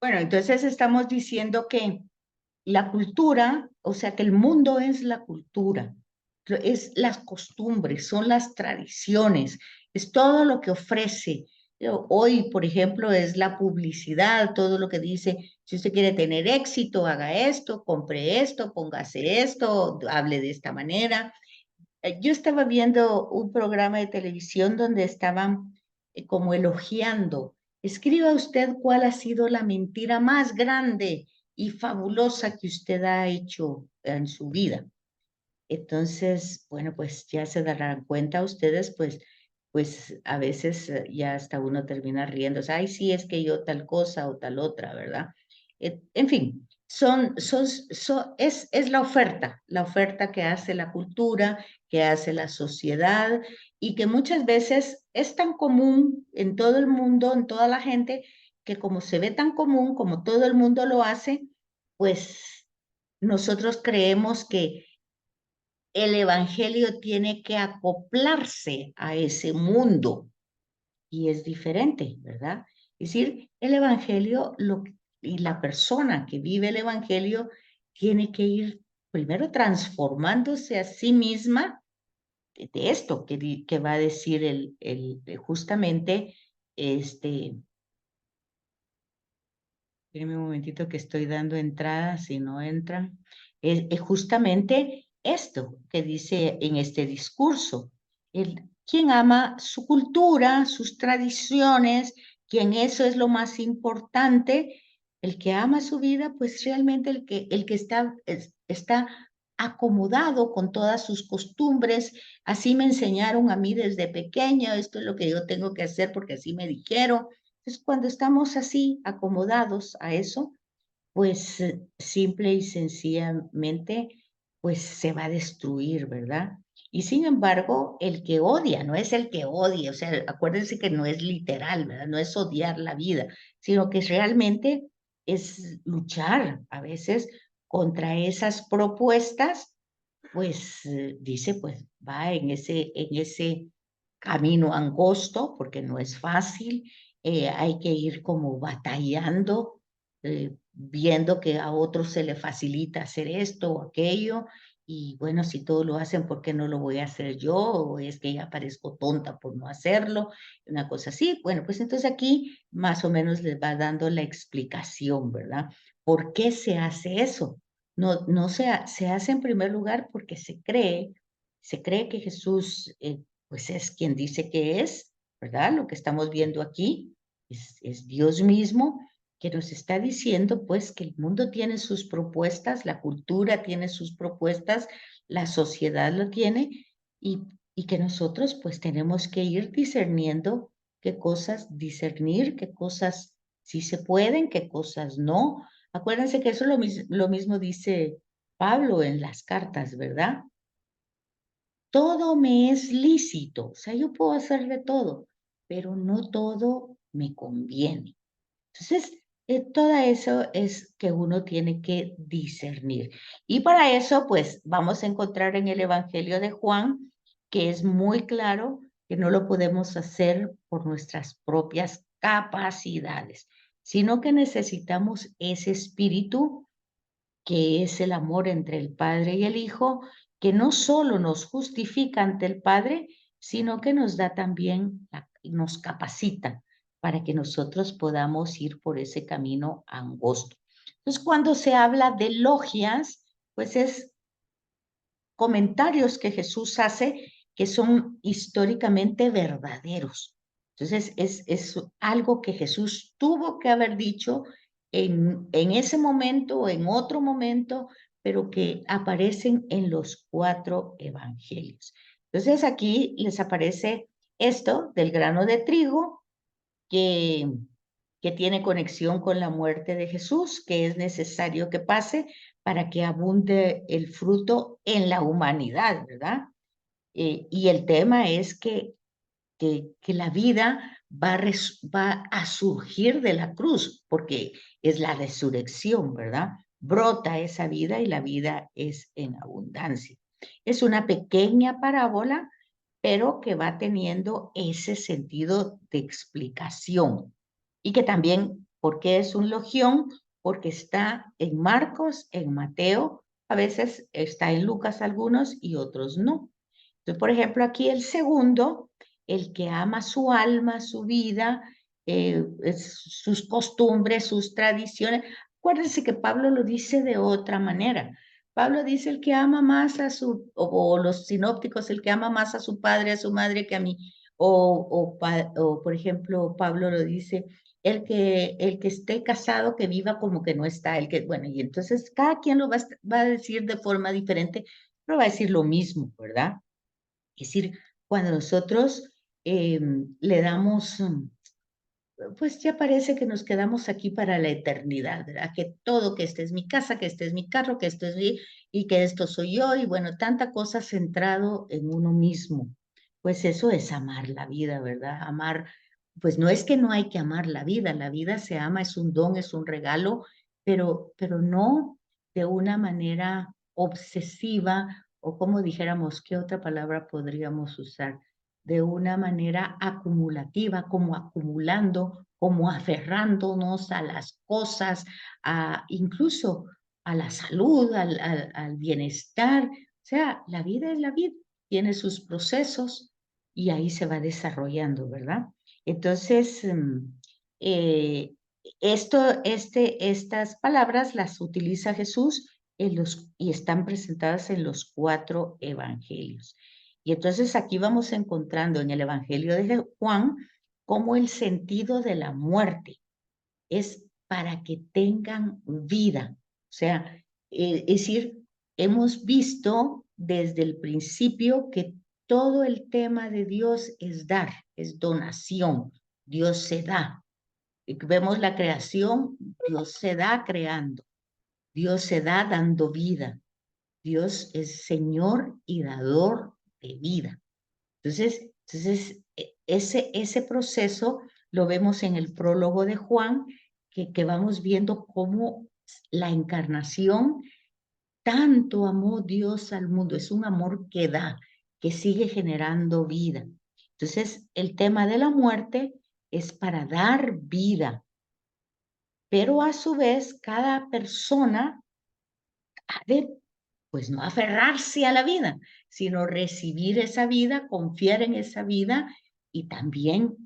Bueno, entonces estamos diciendo que la cultura, o sea, que el mundo es la cultura, es las costumbres, son las tradiciones, es todo lo que ofrece. Hoy, por ejemplo, es la publicidad, todo lo que dice, si usted quiere tener éxito, haga esto, compre esto, póngase esto, hable de esta manera. Yo estaba viendo un programa de televisión donde estaban como elogiando. Escriba usted cuál ha sido la mentira más grande y fabulosa que usted ha hecho en su vida. Entonces, bueno, pues ya se darán cuenta ustedes, pues a veces ya hasta uno termina riéndose. Ay, sí, es que yo tal cosa o tal otra, ¿verdad? En fin, es la oferta que hace la cultura, que hace la sociedad y que muchas veces es tan común en todo el mundo, en toda la gente, que como se ve tan común, como todo el mundo lo hace, pues nosotros creemos que el evangelio tiene que acoplarse a ese mundo y es diferente, ¿verdad? Es decir, el evangelio y la persona que vive el evangelio tiene que ir primero transformándose a sí misma de esto que va a decir justamente, este, espérenme un momentito que estoy dando entrada, si no entran, es justamente esto que dice en este discurso. Quien ama su cultura, sus tradiciones, quien eso es lo más importante, el que ama su vida, pues realmente el que está acomodado con todas sus costumbres. Así me enseñaron a mí desde pequeño, esto es lo que yo tengo que hacer porque así me dijeron. Entonces, cuando estamos así acomodados a eso, pues simple y sencillamente, pues se va a destruir, ¿verdad? Y sin embargo, el que odia, no es el que odia, o sea, acuérdense que no es literal, ¿verdad? No es odiar la vida, sino que realmente es luchar a veces contra esas propuestas, pues dice, pues va en ese camino angosto, porque no es fácil, hay que ir como batallando, viendo que a otros se le facilita hacer esto o aquello, y bueno, si todos lo hacen, ¿por qué no lo voy a hacer yo? O es que ya parezco tonta por no hacerlo, una cosa así. Bueno, pues entonces aquí más o menos les va dando la explicación, ¿verdad? ¿Por qué se hace eso? No se hace en primer lugar porque se cree que Jesús pues es quien dice que es, ¿verdad? Lo que estamos viendo aquí es Dios mismo que nos está diciendo pues que el mundo tiene sus propuestas, la cultura tiene sus propuestas, la sociedad lo tiene y, y que nosotros pues tenemos que ir discerniendo qué cosas discernir, qué cosas sí se pueden, qué cosas no. Acuérdense que eso lo mismo dice Pablo en las cartas, ¿verdad? Todo me es lícito, o sea, yo puedo hacer de todo, pero no todo me conviene. Entonces, todo eso es que uno tiene que discernir. Y para eso, pues, vamos a encontrar en el Evangelio de Juan, que es muy claro que no lo podemos hacer por nuestras propias capacidades, sino que necesitamos ese espíritu que es el amor entre el Padre y el Hijo, que no solo nos justifica ante el Padre, sino que nos da también, nos capacita para que nosotros podamos ir por ese camino angosto. Entonces, cuando se habla de logias, pues es comentarios que Jesús hace que son históricamente verdaderos. Entonces, es algo que Jesús tuvo que haber dicho en ese momento o en otro momento, pero que aparecen en los 4 evangelios. Entonces, aquí les aparece esto del grano de trigo que, que tiene conexión con la muerte de Jesús, que es necesario que pase para que abunde el fruto en la humanidad, ¿verdad? Y el tema es que la vida va a surgir de la cruz, porque es la resurrección, ¿verdad? Brota esa vida y la vida es en abundancia. Es una pequeña parábola, pero que va teniendo ese sentido de explicación y que también ¿Por qué es un logión? Porque está en Marcos, en Mateo, a veces está en Lucas algunos y otros no. Entonces, por ejemplo, aquí el segundo, el que ama su alma, su vida, sus costumbres, sus tradiciones. Acuérdense que Pablo lo dice de otra manera. Pablo dice el que ama más a su, o los sinópticos, el que ama más a su padre, a su madre que a mí. O por ejemplo, Pablo lo dice, el que esté casado, que viva como que no está, bueno, y entonces cada quien lo va a decir de forma diferente, pero va a decir lo mismo, ¿verdad? Es decir, cuando nosotros le damos, pues ya parece que nos quedamos aquí para la eternidad, ¿verdad? Que todo, que esta es mi casa, que este es mi carro, que esto es mi, y que esto soy yo, y bueno, tanta cosa centrado en uno mismo. Pues eso es amar la vida, ¿verdad? Amar, pues no es que no hay que amar la vida se ama, es un don, es un regalo, pero no de una manera obsesiva, o como dijéramos, ¿qué otra palabra podríamos usar? De una manera acumulativa, como acumulando, como aferrándonos a las cosas, incluso a la salud, al bienestar. O sea, la vida es la vida, tiene sus procesos y ahí se va desarrollando, ¿verdad? Entonces, eh, estas palabras las utiliza Jesús y están presentadas en los 4 evangelios. Y entonces aquí vamos encontrando en el Evangelio de Juan cómo el sentido de la muerte es para que tengan vida. O sea, es decir, hemos visto desde el principio que todo el tema de Dios es dar, es donación. Dios se da. Vemos la creación, Dios se da creando. Dios se da dando vida. Dios es Señor y dador de vida. Entonces ese proceso lo vemos en el prólogo de Juan, que vamos viendo cómo la encarnación tanto amó Dios al mundo. Es un amor que da, que sigue generando vida. Entonces, el tema de la muerte es para dar vida, pero a su vez cada persona ha de, pues no aferrarse a la vida, sino recibir esa vida, confiar en esa vida y también,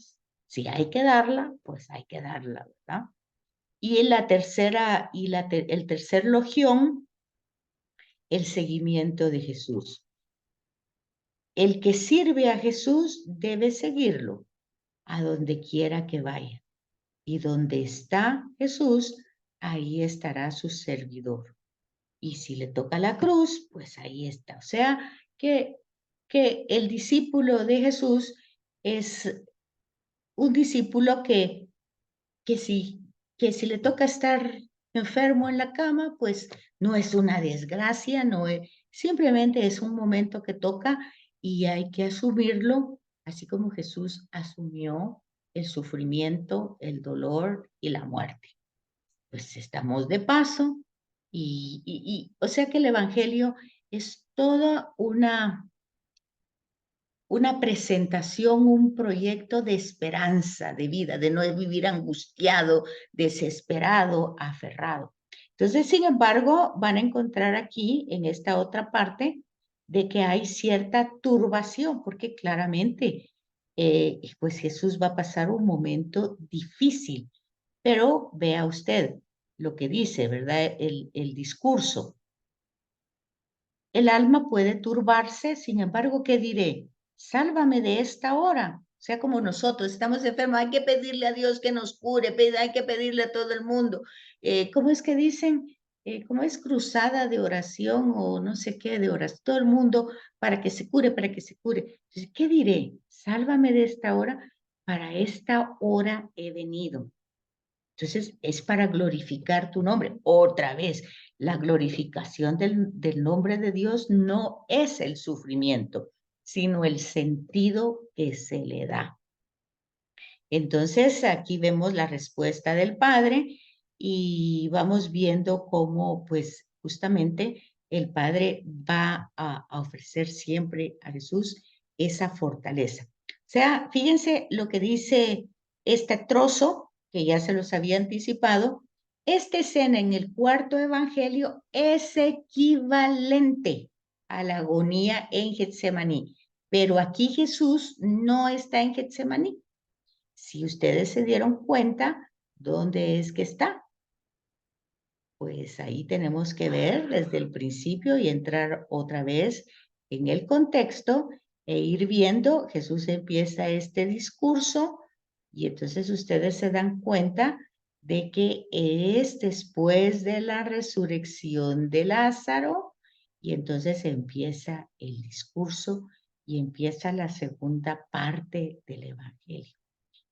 si hay que darla, pues hay que darla, ¿verdad? Y en la tercera, el tercer logión, el seguimiento de Jesús. El que sirve a Jesús debe seguirlo a donde quiera que vaya. Y donde está Jesús, ahí estará su servidor. Y si le toca la cruz, pues ahí está. O sea, que, que el discípulo de Jesús es un discípulo que, si, que si le toca estar enfermo en la cama, pues no es una desgracia, no es, simplemente es un momento que toca y hay que asumirlo, así como Jesús asumió el sufrimiento, el dolor y la muerte. Pues estamos de paso o sea que el Evangelio es toda una presentación, un proyecto de esperanza, de vida, de no vivir angustiado, desesperado, aferrado. Entonces, sin embargo, van a encontrar aquí, en esta otra parte, de que hay cierta turbación, porque claramente, pues Jesús va a pasar un momento difícil, pero vea usted lo que dice, ¿verdad? El discurso. El alma puede turbarse, sin embargo, ¿qué diré? Sálvame de esta hora. O sea, como nosotros estamos enfermos, hay que pedirle a Dios que nos cure, hay que pedirle a todo el mundo. ¿Cómo es que dicen? ¿Cómo es cruzada de oración o no sé qué de oración? Todo el mundo para que se cure, para que se cure. Entonces, ¿qué diré? Sálvame de esta hora. Para esta hora he venido. Entonces, es para glorificar tu nombre. Otra vez, la glorificación del nombre de Dios no es el sufrimiento, sino el sentido que se le da. Entonces, aquí vemos la respuesta del Padre y vamos viendo cómo, pues, justamente el Padre va a ofrecer siempre a Jesús esa fortaleza. O sea, fíjense lo que dice este trozo que ya se los había anticipado, esta escena en el cuarto evangelio es equivalente a la agonía en Getsemaní. Pero aquí Jesús no está en Getsemaní. Si ustedes se dieron cuenta, ¿dónde es que está? Pues ahí tenemos que ver desde el principio y entrar otra vez en el contexto e ir viendo, Jesús empieza este discurso y entonces ustedes se dan cuenta de que es después de la resurrección de Lázaro y entonces empieza el discurso y empieza la segunda parte del Evangelio.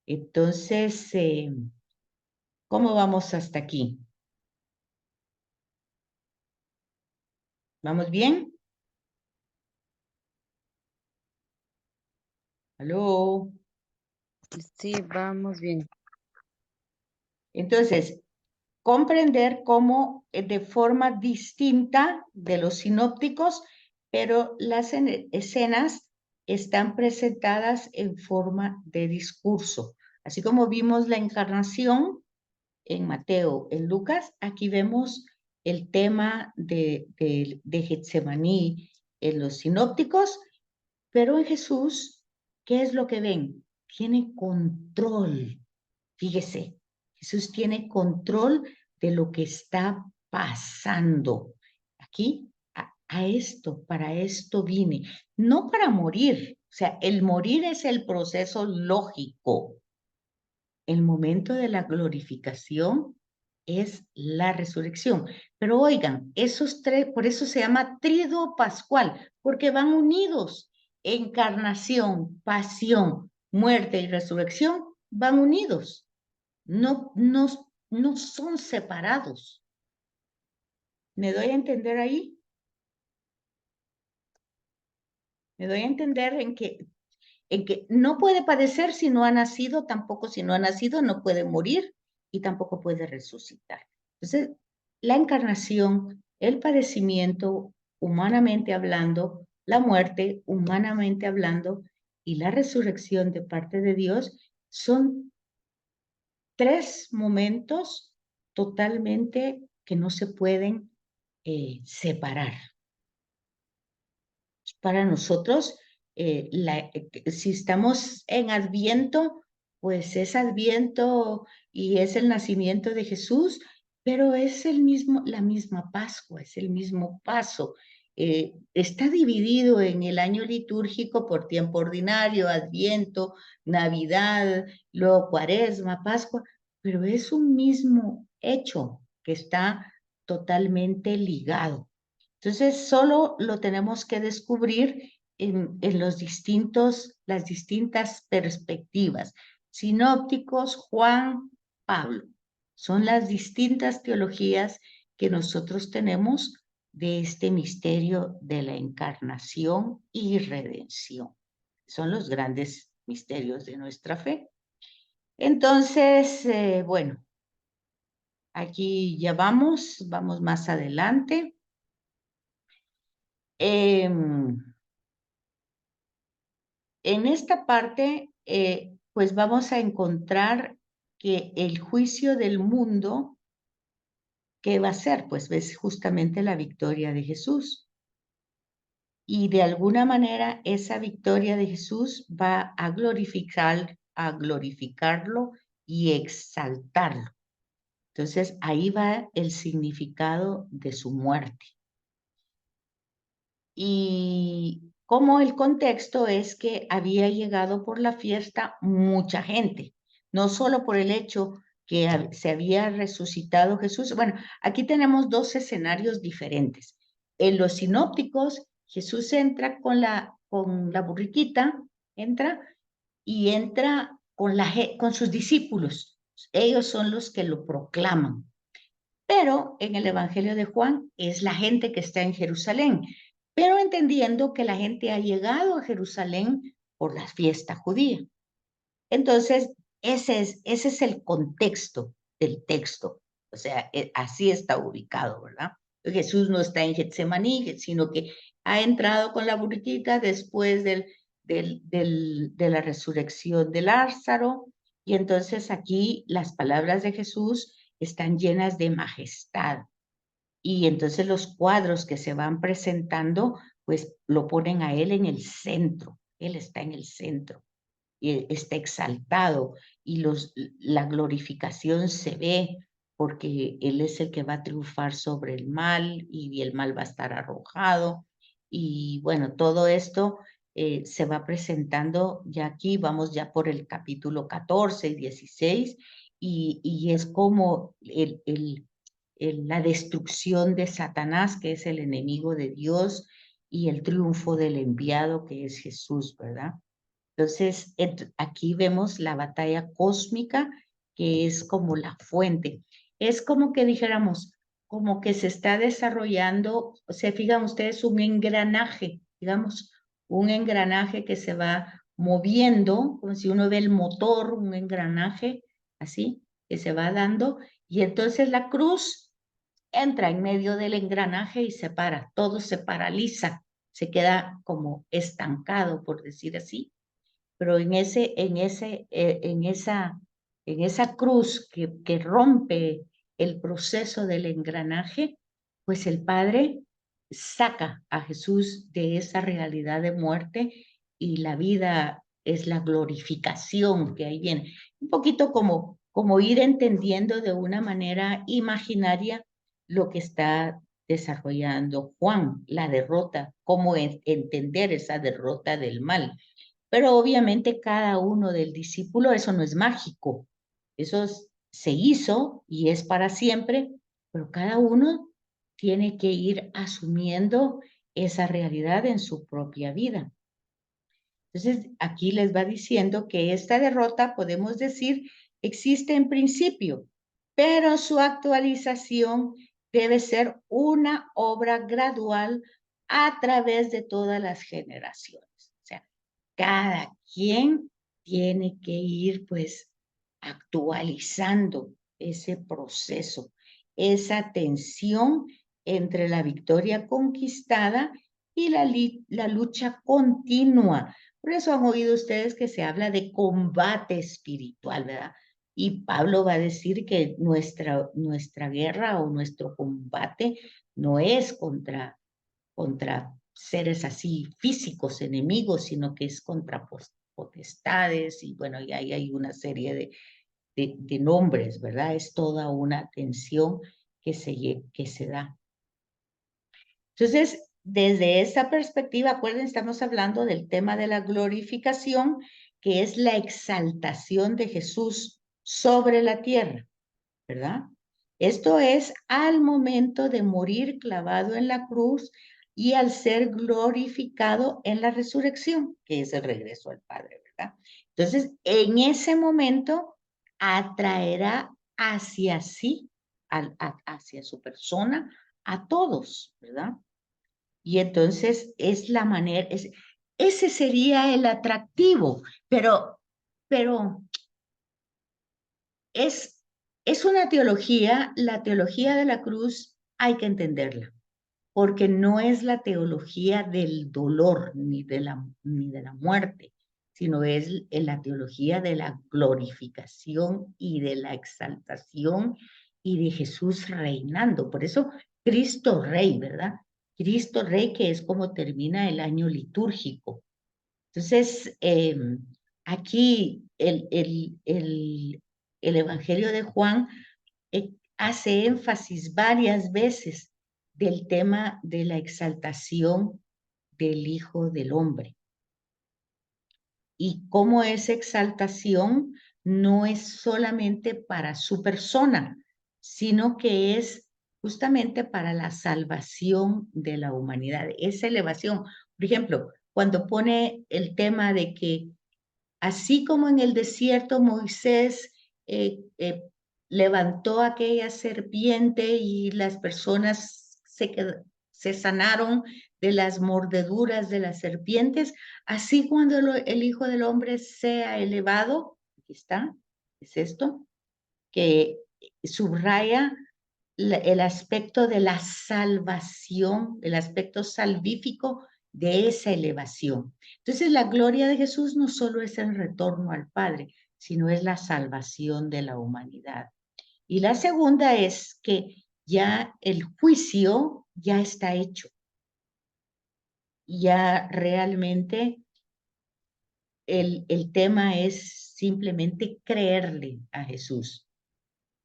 Entonces, ¿cómo vamos hasta aquí? ¿Vamos bien? ¿Aló? Sí, vamos bien. Entonces, comprender cómo de forma distinta de los sinópticos, pero las escenas están presentadas en forma de discurso. Así como vimos la encarnación en Mateo, en Lucas, aquí vemos el tema de Getsemaní en los sinópticos, pero en Jesús, ¿qué es lo que ven? Tiene control. Fíjese, Jesús tiene control de lo que está pasando. Aquí, para esto vine, no para morir. O sea, el morir es el proceso lógico. El momento de la glorificación es la resurrección. Pero oigan, esos tres, por eso se llama triduo pascual, porque van unidos. Encarnación, pasión, muerte y resurrección van unidos. No son separados. ¿Me doy a entender ahí? ¿Me doy a entender en que no puede padecer si no ha nacido, tampoco si no ha nacido no puede morir y tampoco puede resucitar? Entonces, la encarnación, el padecimiento, humanamente hablando, la muerte, humanamente hablando, y la resurrección de parte de Dios son tres momentos totalmente que no se pueden separar. Para nosotros, si estamos en Adviento, pues es Adviento y es el nacimiento de Jesús, pero es la misma Pascua, es el mismo paso. Está dividido en el año litúrgico por tiempo ordinario, Adviento, Navidad, luego Cuaresma, Pascua, pero es un mismo hecho que está totalmente ligado. Entonces, solo lo tenemos que descubrir en las distintas perspectivas. Sinópticos, Juan, Pablo. Son las distintas teologías que nosotros tenemos de este misterio de la encarnación y redención. Son los grandes misterios de nuestra fe. Entonces, bueno, aquí ya vamos más adelante. En esta parte, pues vamos a encontrar que el juicio del mundo, ¿qué va a ser? Pues es justamente la victoria de Jesús. Y de alguna manera esa victoria de Jesús va a glorificarlo y exaltarlo. Entonces ahí va el significado de su muerte. Y como el contexto es que había llegado por la fiesta mucha gente, no solo por el hecho que se había resucitado Jesús. Bueno, aquí tenemos dos escenarios diferentes. En los sinópticos, Jesús entra con la burriquita, entra y entra con sus discípulos. Ellos son los que lo proclaman. Pero en el Evangelio de Juan es la gente que está en Jerusalén, pero entendiendo que la gente ha llegado a Jerusalén por la fiesta judía. Entonces, ese es el contexto del texto. O sea, así está ubicado, ¿verdad? Jesús no está en Getsemaní, sino que ha entrado con la burrita después de la resurrección de Lázaro Y entonces aquí las palabras de Jesús están llenas de majestad. Y entonces los cuadros que se van presentando, pues lo ponen a él en el centro. Él está en el centro y está exaltado y la glorificación se ve porque él es el que va a triunfar sobre el mal y el mal va a estar arrojado. Y bueno, todo esto se va presentando ya aquí, vamos ya por el capítulo 14 y 16, y es como la destrucción de Satanás, que es el enemigo de Dios, y el triunfo del enviado, que es Jesús, ¿verdad? Entonces, aquí vemos la batalla cósmica, que es como la fuente. Es como que dijéramos, como que se está desarrollando, se fijan ustedes, un engranaje, digamos, un engranaje que se va moviendo, como si uno ve el motor, un engranaje así, que se va dando, y entonces la cruz entra en medio del engranaje y se para, todo se paraliza, se queda como estancado, por decir así. Pero en esa cruz que rompe el proceso del engranaje, pues el Padre saca a Jesús de esa realidad de muerte y la vida es la glorificación que ahí viene. Un poquito como ir entendiendo de una manera imaginaria lo que está desarrollando Juan, la derrota, cómo entender esa derrota del mal. Pero obviamente cada uno del discípulo, eso no es mágico, eso se hizo y es para siempre, pero cada uno tiene que ir asumiendo esa realidad en su propia vida. Entonces, aquí les va diciendo que esta derrota, podemos decir, existe en principio, pero su actualización debe ser una obra gradual a través de todas las generaciones. O sea, cada quien tiene que ir pues actualizando ese proceso, esa tensión entre la victoria conquistada y la lucha continua. Por eso han oído ustedes que se habla de combate espiritual, ¿verdad? Y Pablo va a decir que nuestra guerra o nuestro combate no es contra seres así físicos, enemigos, sino que es contra potestades y bueno, y ahí hay una serie de nombres, ¿verdad? Es toda una tensión que se da. Entonces, desde esa perspectiva, acuérdense, estamos hablando del tema de la glorificación, que es la exaltación de Jesús sobre la tierra, ¿verdad? Esto es al momento de morir clavado en la cruz y al ser glorificado en la resurrección, que es el regreso al Padre, ¿verdad? Entonces, en ese momento atraerá hacia sí, hacia su persona, a todos, ¿verdad? Y entonces es la manera, ese sería el atractivo, pero es una teología, la teología de la cruz hay que entenderla, porque no es la teología del dolor ni de la muerte, sino es la teología de la glorificación y de la exaltación y de Jesús reinando. Por eso Cristo Rey, ¿verdad? Cristo Rey, que es como termina el año litúrgico. Entonces, aquí el Evangelio de Juan hace énfasis varias veces del tema de la exaltación del Hijo del Hombre. Y cómo esa exaltación no es solamente para su persona, sino que es justamente para la salvación de la humanidad, esa elevación. Por ejemplo, cuando pone el tema de que así como en el desierto Moisés levantó aquella serpiente y las personas se sanaron de las mordeduras de las serpientes, así cuando el Hijo del Hombre sea elevado, aquí está, es esto, que subraya el aspecto de la salvación, el aspecto salvífico de esa elevación. Entonces, la gloria de Jesús no solo es el retorno al Padre, sino es la salvación de la humanidad. Y la segunda es que ya el juicio ya está hecho. Ya realmente el tema es simplemente creerle a Jesús.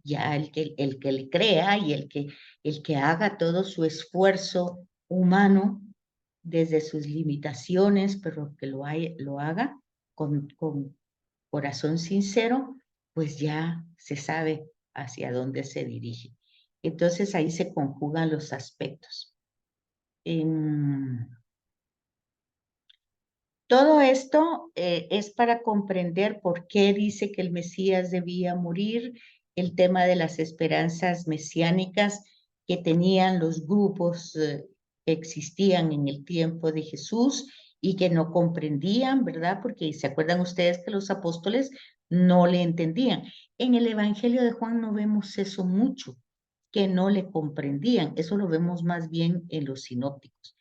Ya el que le crea y el que haga todo su esfuerzo humano desde sus limitaciones, pero que lo haga con corazón sincero, pues ya se sabe hacia dónde se dirige. Entonces ahí se conjugan los aspectos. Todo esto es para comprender por qué dice que el Mesías debía morir, el tema de las esperanzas mesiánicas que tenían los grupos que existían en el tiempo de Jesús y que no comprendían, ¿verdad? Porque se acuerdan ustedes que los apóstoles no le entendían. En el Evangelio de Juan no vemos eso mucho, que no le comprendían. Eso lo vemos más bien en los sinópticos.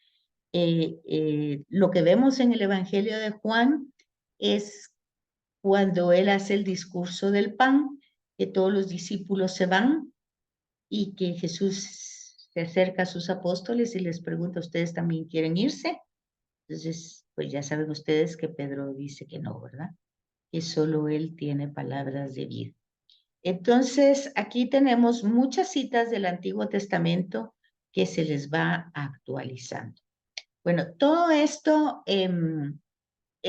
Lo que vemos en el Evangelio de Juan es cuando él hace el discurso del pan, que todos los discípulos se van y que Jesús se acerca a sus apóstoles y les pregunta, ¿ustedes también quieren irse? Entonces, pues ya saben ustedes que Pedro dice que no, ¿verdad? Que solo él tiene palabras de vida. Entonces, aquí tenemos muchas citas del Antiguo Testamento que se les va actualizando. Bueno, todo esto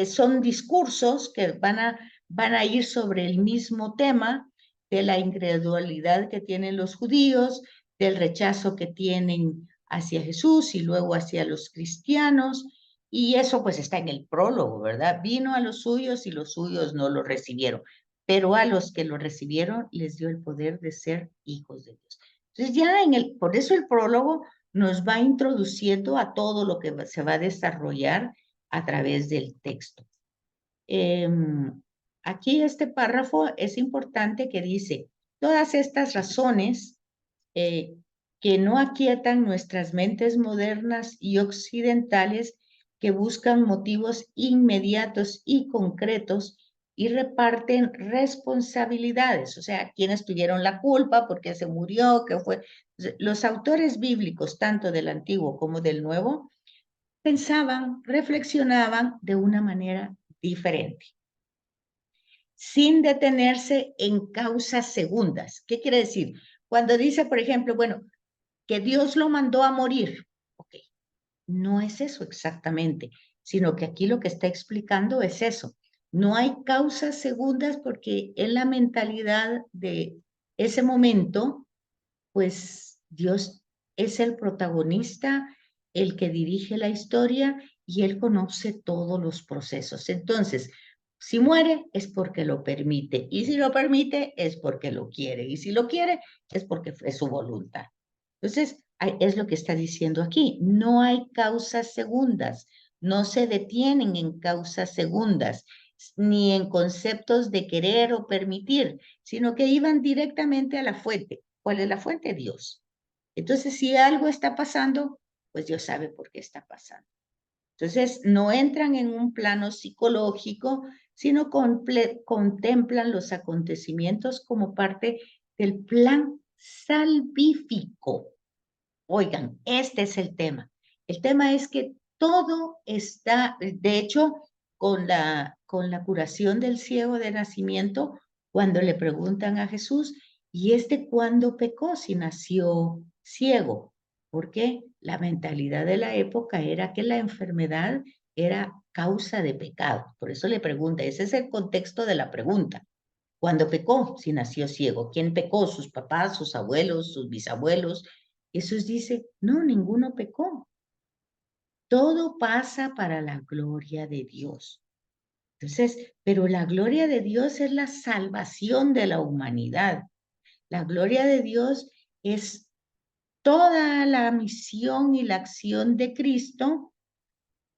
son discursos que van a ir sobre el mismo tema de la incredulidad que tienen los judíos, del rechazo que tienen hacia Jesús y luego hacia los cristianos, y eso pues está en el prólogo, ¿verdad? Vino a los suyos y los suyos no lo recibieron, pero a los que lo recibieron les dio el poder de ser hijos de Dios. Entonces ya por eso el prólogo nos va introduciendo a todo lo que se va a desarrollar a través del texto. Aquí este párrafo es importante que dice, todas estas razones que no aquietan nuestras mentes modernas y occidentales que buscan motivos inmediatos y concretos y reparten responsabilidades, o sea, quienes tuvieron la culpa, por qué se murió, qué fue. Los autores bíblicos, tanto del Antiguo como del Nuevo, pensaban, reflexionaban de una manera diferente, sin detenerse en causas segundas. ¿Qué quiere decir? Cuando dice, por ejemplo, bueno, que Dios lo mandó a morir. Ok, no es eso exactamente, sino que aquí lo que está explicando es eso. No hay causas segundas porque en la mentalidad de ese momento, pues Dios es el protagonista, el que dirige la historia y él conoce todos los procesos. Entonces, si muere es porque lo permite y si lo permite es porque lo quiere y si lo quiere es porque fue su voluntad. Entonces, es lo que está diciendo aquí. No hay causas segundas, no se detienen en causas segundas, ni en conceptos de querer o permitir, sino que iban directamente a la fuente. ¿Cuál es la fuente? Dios. Entonces, si algo está pasando, pues Dios sabe por qué está pasando. Entonces, no entran en un plano psicológico, sino contemplan los acontecimientos como parte del plan salvífico. Oigan, este es el tema. El tema es que todo está, de hecho, con la curación del ciego de nacimiento, cuando le preguntan a Jesús, ¿y este cuándo pecó si nació ciego? Porque la mentalidad de la época era que la enfermedad era causa de pecado. Por eso le pregunta, ese es el contexto de la pregunta. ¿Cuándo pecó si nació ciego? ¿Quién pecó? ¿Sus papás, sus abuelos, sus bisabuelos? Jesús dice, no, ninguno pecó. Todo pasa para la gloria de Dios. Entonces, pero la gloria de Dios es la salvación de la humanidad. La gloria de Dios es toda la misión y la acción de Cristo,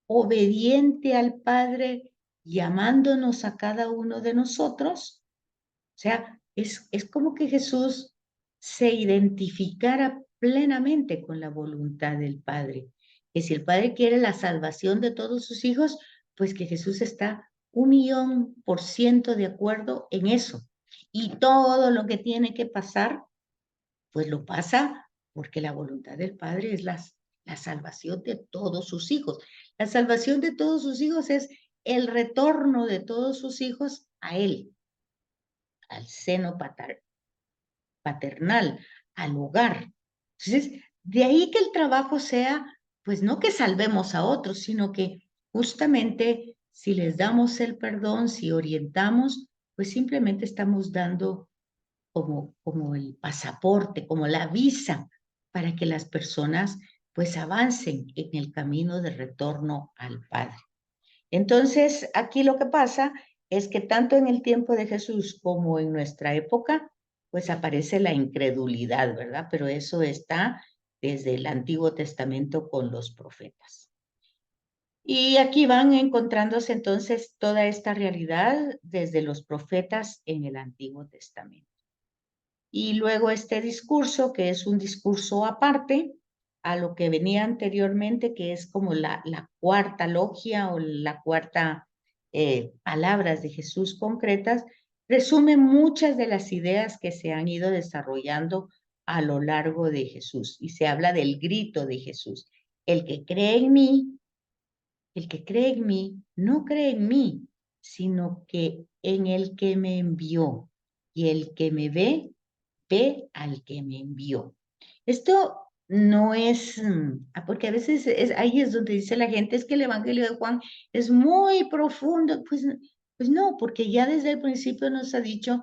obediente al Padre, llamándonos a cada uno de nosotros. O sea, es como que Jesús se identificara plenamente con la voluntad del Padre. Que si el Padre quiere la salvación de todos sus hijos, pues que Jesús está 1,000,000% de acuerdo en eso. Y todo lo que tiene que pasar, pues lo pasa porque la voluntad del Padre es la salvación de todos sus hijos. La salvación de todos sus hijos es el retorno de todos sus hijos a Él, al seno paternal, al hogar. Entonces, de ahí que el trabajo sea, pues no que salvemos a otros, sino que justamente si les damos el perdón, si orientamos, pues simplemente estamos dando como el pasaporte, como la visa para que las personas pues avancen en el camino de retorno al Padre. Entonces, aquí lo que pasa es que tanto en el tiempo de Jesús como en nuestra época, pues aparece la incredulidad, ¿verdad? Pero eso está desde el Antiguo Testamento con los profetas. Y aquí van encontrándose entonces toda esta realidad desde los profetas en el Antiguo Testamento. Y luego este discurso, que es un discurso aparte a lo que venía anteriormente, que es como la cuarta logia o la cuarta palabras de Jesús concretas, resume muchas de las ideas que se han ido desarrollando a lo largo de Jesús. Y se habla del grito de Jesús. El que cree en mí, el que cree en mí, no cree en mí, sino que en el que me envió. Y el que me ve al que me envió. Esto no es, porque a veces ahí es donde dice la gente, es que el Evangelio de Juan es muy profundo. Pues no, porque ya desde el principio nos ha dicho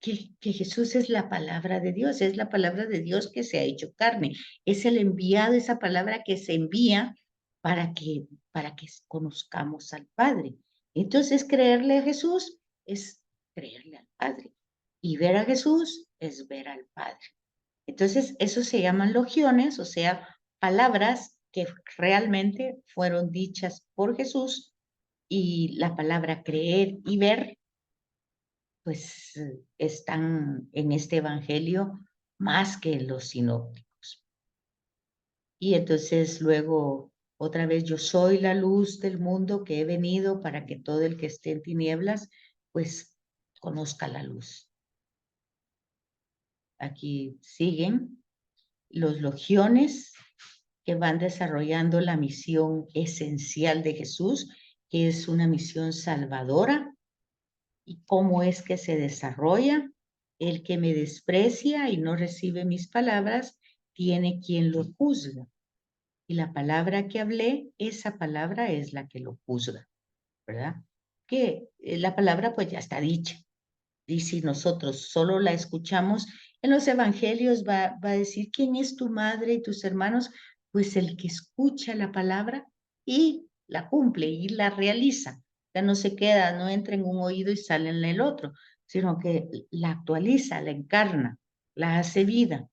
que Jesús es la palabra de Dios, es la palabra de Dios que se ha hecho carne, es el enviado, esa palabra que se envía para que conozcamos al Padre. Entonces, creerle a Jesús es creerle al Padre. Y ver a Jesús es ver al Padre. Entonces, eso se llaman logiones, o sea, palabras que realmente fueron dichas por Jesús, y la palabra creer y ver pues están en este evangelio más que en los sinópticos. Y entonces luego, otra vez, yo soy la luz del mundo que he venido para que todo el que esté en tinieblas, pues conozca la luz. Aquí siguen los logiones que van desarrollando la misión esencial de Jesús, que es una misión salvadora. ¿Y cómo es que se desarrolla? El que me desprecia y no recibe mis palabras, tiene quien lo juzga. Y la palabra que hablé, esa palabra es la que lo juzga, ¿verdad? Que la palabra pues ya está dicha. Y si nosotros solo la escuchamos, en los evangelios va a decir, ¿quién es tu madre y tus hermanos? Pues el que escucha la palabra y la cumple y la realiza. Ya no se queda, no entra en un oído y sale en el otro, sino que la actualiza, la encarna, la hace vida.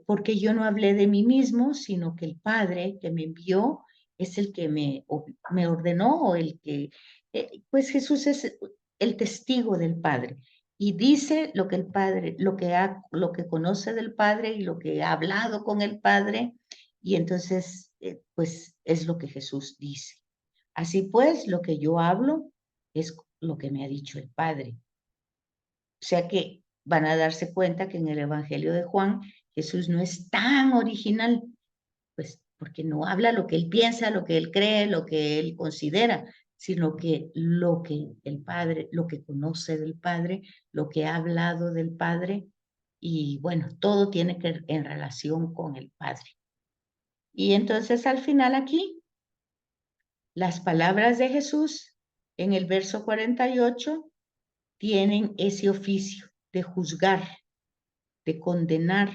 Porque yo no hablé de mí mismo, sino que el Padre que me envió es el que me ordenó, o el que, pues Jesús es el testigo del Padre y dice lo que el Padre, lo que conoce del Padre y lo que ha hablado con el Padre, y entonces, pues es lo que Jesús dice. Así pues, lo que yo hablo es lo que me ha dicho el Padre. O sea que van a darse cuenta que en el Evangelio de Juan Jesús no es tan original, pues porque no habla lo que él piensa, lo que él cree, lo que él considera, sino que lo que el Padre, lo que conoce del Padre, lo que ha hablado del Padre, y bueno, todo tiene que ver en relación con el Padre. Y entonces al final aquí, las palabras de Jesús en el verso 48 tienen ese oficio de juzgar, de condenar,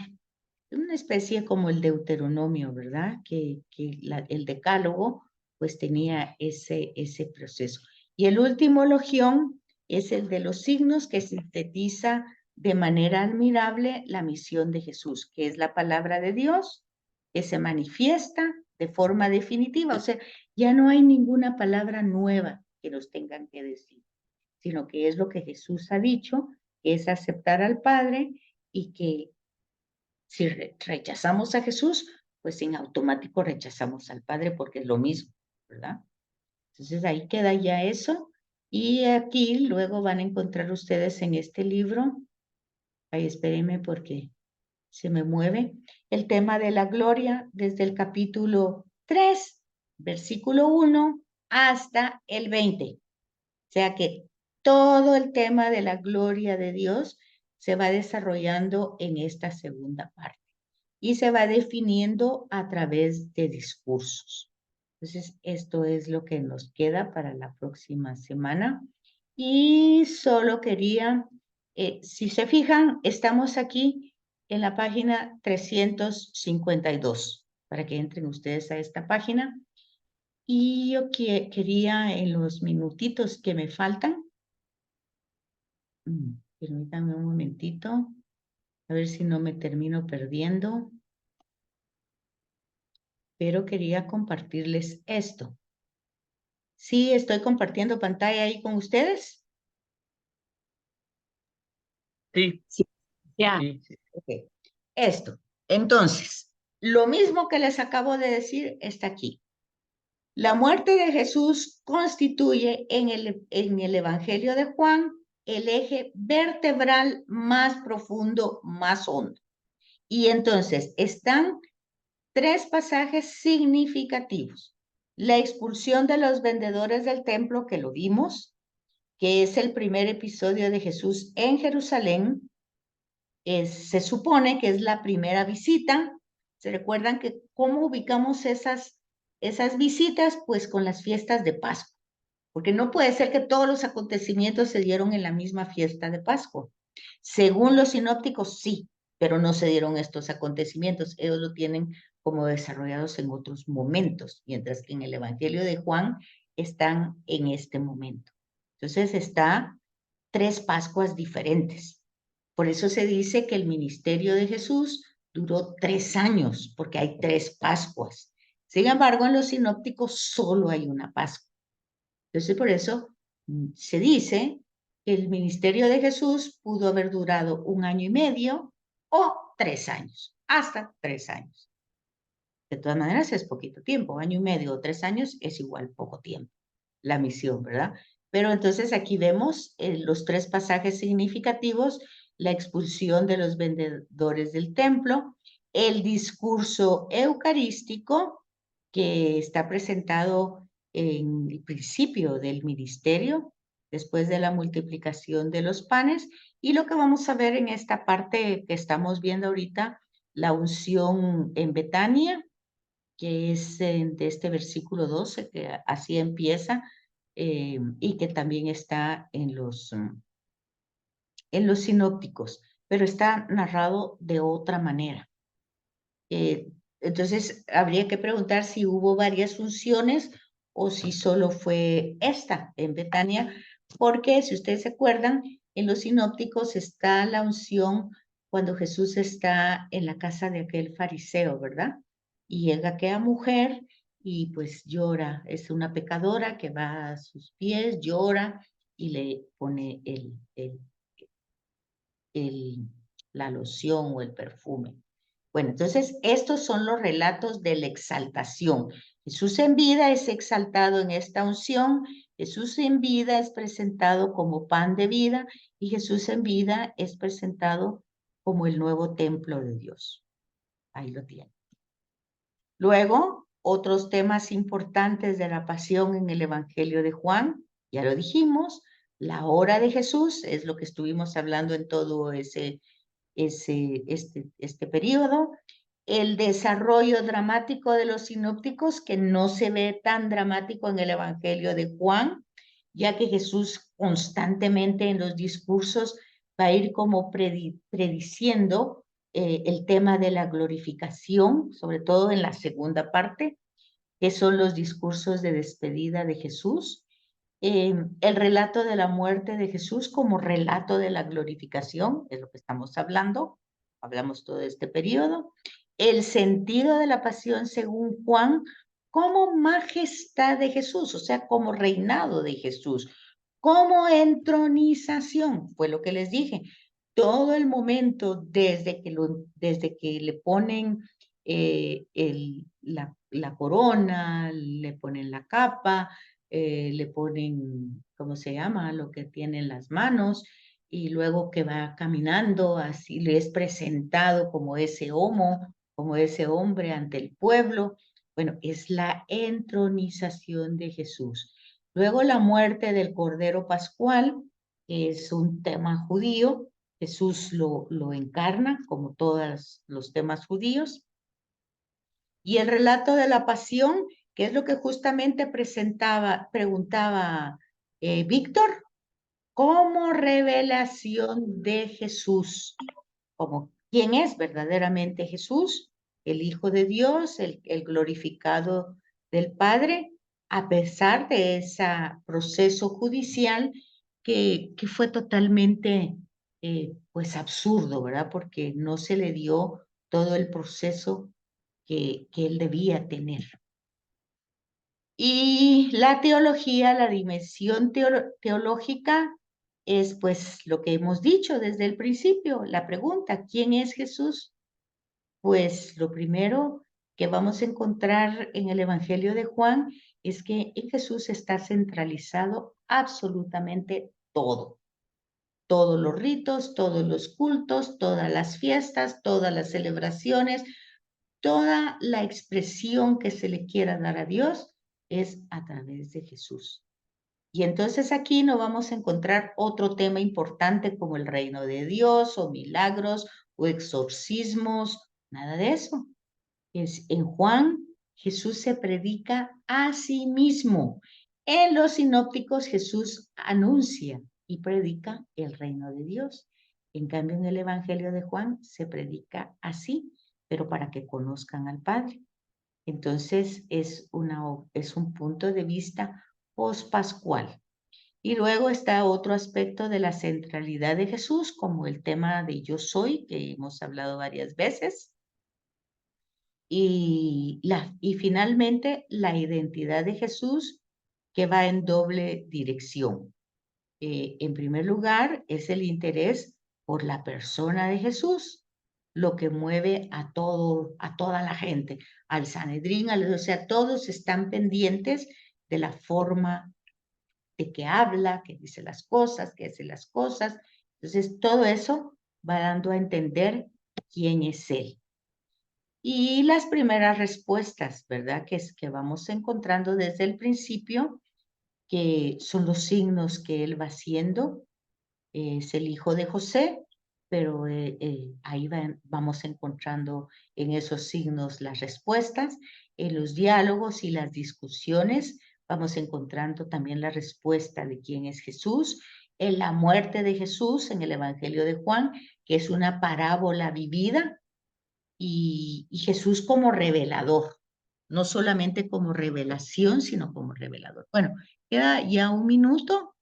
una especie como el Deuteronomio, ¿verdad? El decálogo pues tenía ese proceso. Y el último logión es el de los signos, que sintetiza de manera admirable la misión de Jesús, que es la palabra de Dios que se manifiesta de forma definitiva. O sea, ya no hay ninguna palabra nueva que nos tengan que decir, sino que es lo que Jesús ha dicho, que es aceptar al Padre, y que si rechazamos a Jesús, pues en automático rechazamos al Padre porque es lo mismo, ¿verdad? Entonces ahí queda ya eso. Y aquí luego van a encontrar ustedes en este libro, ahí espérenme porque se me mueve, el tema de la gloria desde el capítulo 3, versículo 1 hasta el 20. O sea que todo el tema de la gloria de Dios se va desarrollando en esta segunda parte y se va definiendo a través de discursos. Entonces, esto es lo que nos queda para la próxima semana. Y solo quería, si se fijan, estamos aquí en la página 352, para que entren ustedes a esta página. Y yo quería en los minutitos que me faltan, permítanme un momentito, a ver si no me termino perdiendo, pero quería compartirles esto. Sí, estoy compartiendo pantalla ahí con ustedes. Sí, Sí, ya. sí, sí. Ok. Esto. Entonces, lo mismo que les acabo de decir está aquí. La muerte de Jesús constituye en el Evangelio de Juan el eje vertebral más profundo, más hondo. Y entonces están tres pasajes significativos. La expulsión de los vendedores del templo, que lo vimos, que es el primer episodio de Jesús en Jerusalén. Se supone que es la primera visita. ¿Se recuerdan que cómo ubicamos esas visitas? Pues con las fiestas de Pascua. Porque no puede ser que todos los acontecimientos se dieron en la misma fiesta de Pascua. Según los sinópticos, sí, pero no se dieron estos acontecimientos. Ellos lo tienen como desarrollados en otros momentos, mientras que en el Evangelio de Juan están en este momento. Entonces está tres Pascuas diferentes. Por eso se dice que el ministerio de Jesús duró 3 años, porque hay 3 Pascuas. Sin embargo, en los sinópticos solo hay una Pascua. Entonces, por eso se dice que el ministerio de Jesús pudo haber durado 1 año y medio o 3 años, hasta 3 años. De todas maneras, es poquito tiempo. 1 año y medio o 3 años es igual poco tiempo. La misión, ¿verdad? Pero entonces aquí vemos los 3 pasajes significativos: la expulsión de los vendedores del templo, el discurso eucarístico que está presentado en el principio del ministerio, después de la multiplicación de los panes, y lo que vamos a ver en esta parte que estamos viendo ahorita, la unción en Betania, que es de este versículo 12, que así empieza, y que también está en los sinópticos, pero está narrado de otra manera. Entonces, habría que preguntar si hubo varias unciones o si solo fue esta en Betania, porque si ustedes se acuerdan, en los sinópticos está la unción cuando Jesús está en la casa de aquel fariseo, ¿verdad? Y llega aquella mujer y pues llora, es una pecadora que va a sus pies, llora y le pone la loción o el perfume. Bueno, entonces estos son los relatos de la exaltación. Jesús en vida es exaltado en esta unción, Jesús en vida es presentado como pan de vida y Jesús en vida es presentado como el nuevo templo de Dios. Ahí lo tienen. Luego, otros temas importantes de la pasión en el Evangelio de Juan, ya lo dijimos, la hora de Jesús, es lo que estuvimos hablando en todo este periodo, el desarrollo dramático de los sinópticos, que no se ve tan dramático en el Evangelio de Juan, ya que Jesús constantemente en los discursos va a ir como prediciendo el tema de la glorificación, sobre todo en la segunda parte, que son los discursos de despedida de Jesús, el relato de la muerte de Jesús como relato de la glorificación, es lo que estamos hablando, hablamos todo este periodo, el sentido de la pasión según Juan como majestad de Jesús, o sea, como reinado de Jesús, como entronización, fue lo que les dije, todo el momento desde que le ponen la corona, le ponen la capa, le ponen, ¿cómo se llama? Lo que tiene en las manos, y luego que va caminando, así le es presentado como ese homo, como ese hombre ante el pueblo. Bueno, es la entronización de Jesús. Luego la muerte del Cordero Pascual, que es un tema judío. Jesús lo encarna como todos los temas judíos. Y el relato de la pasión, que es lo que justamente preguntaba Víctor, como revelación de Jesús, como quién es verdaderamente Jesús, el Hijo de Dios, el glorificado del Padre, a pesar de ese proceso judicial que fue totalmente pues absurdo, ¿verdad? Porque no se le dio todo el proceso que él debía tener. Y la teología, la dimensión teológica es pues lo que hemos dicho desde el principio, la pregunta, ¿quién es Jesús? Pues lo primero que vamos a encontrar en el Evangelio de Juan es que en Jesús está centralizado absolutamente todo. Todos los ritos, todos los cultos, todas las fiestas, todas las celebraciones, toda la expresión que se le quiera dar a Dios es a través de Jesús. Y entonces aquí no vamos a encontrar otro tema importante como el reino de Dios o milagros o exorcismos, nada de eso. En Juan, Jesús se predica a sí mismo. En los sinópticos, Jesús anuncia y predica el reino de Dios. En cambio, en el Evangelio de Juan se predica así, pero para que conozcan al Padre. Entonces, es un punto de vista pospascual. Y luego está otro aspecto de la centralidad de Jesús, como el tema de yo soy, que hemos hablado varias veces. Y finalmente, la identidad de Jesús, que va en doble dirección. En primer lugar, es el interés por la persona de Jesús, lo que mueve a toda la gente, al Sanedrín, o sea, todos están pendientes de la forma de que habla, que dice las cosas, que hace las cosas. Entonces, todo eso va dando a entender quién es Él. Y las primeras respuestas, ¿verdad? Que vamos encontrando desde el principio, que son los signos que Él va haciendo. Es el hijo de José, pero ahí vamos encontrando en esos signos las respuestas. En los diálogos y las discusiones vamos encontrando también la respuesta de quién es Jesús. En la muerte de Jesús, en el Evangelio de Juan, que es una parábola vivida, y Jesús como revelador, no solamente como revelación, sino como revelador. Bueno, queda ya un minuto.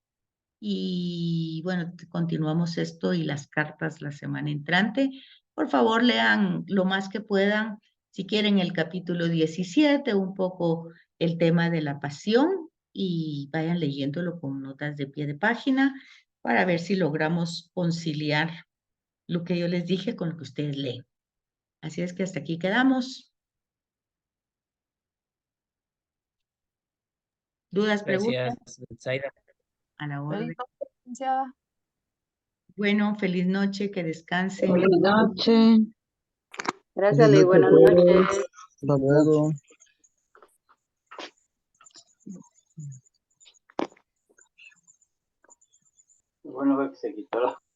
Y bueno, continuamos esto y las cartas la semana entrante. Por favor, lean lo más que puedan, si quieren, el capítulo 17, un poco el tema de la pasión, y vayan leyéndolo con notas de pie de página para ver si logramos conciliar lo que yo les dije con lo que ustedes leen. Así es que hasta aquí quedamos. ¿Dudas, preguntas? Gracias, Zaira. A la Feliz orden. noche, licenciada. Bueno, feliz noche, que descansen. Buenas noches. Gracias, Lee. Buenas noches. Hasta luego. Bueno, que se quitó la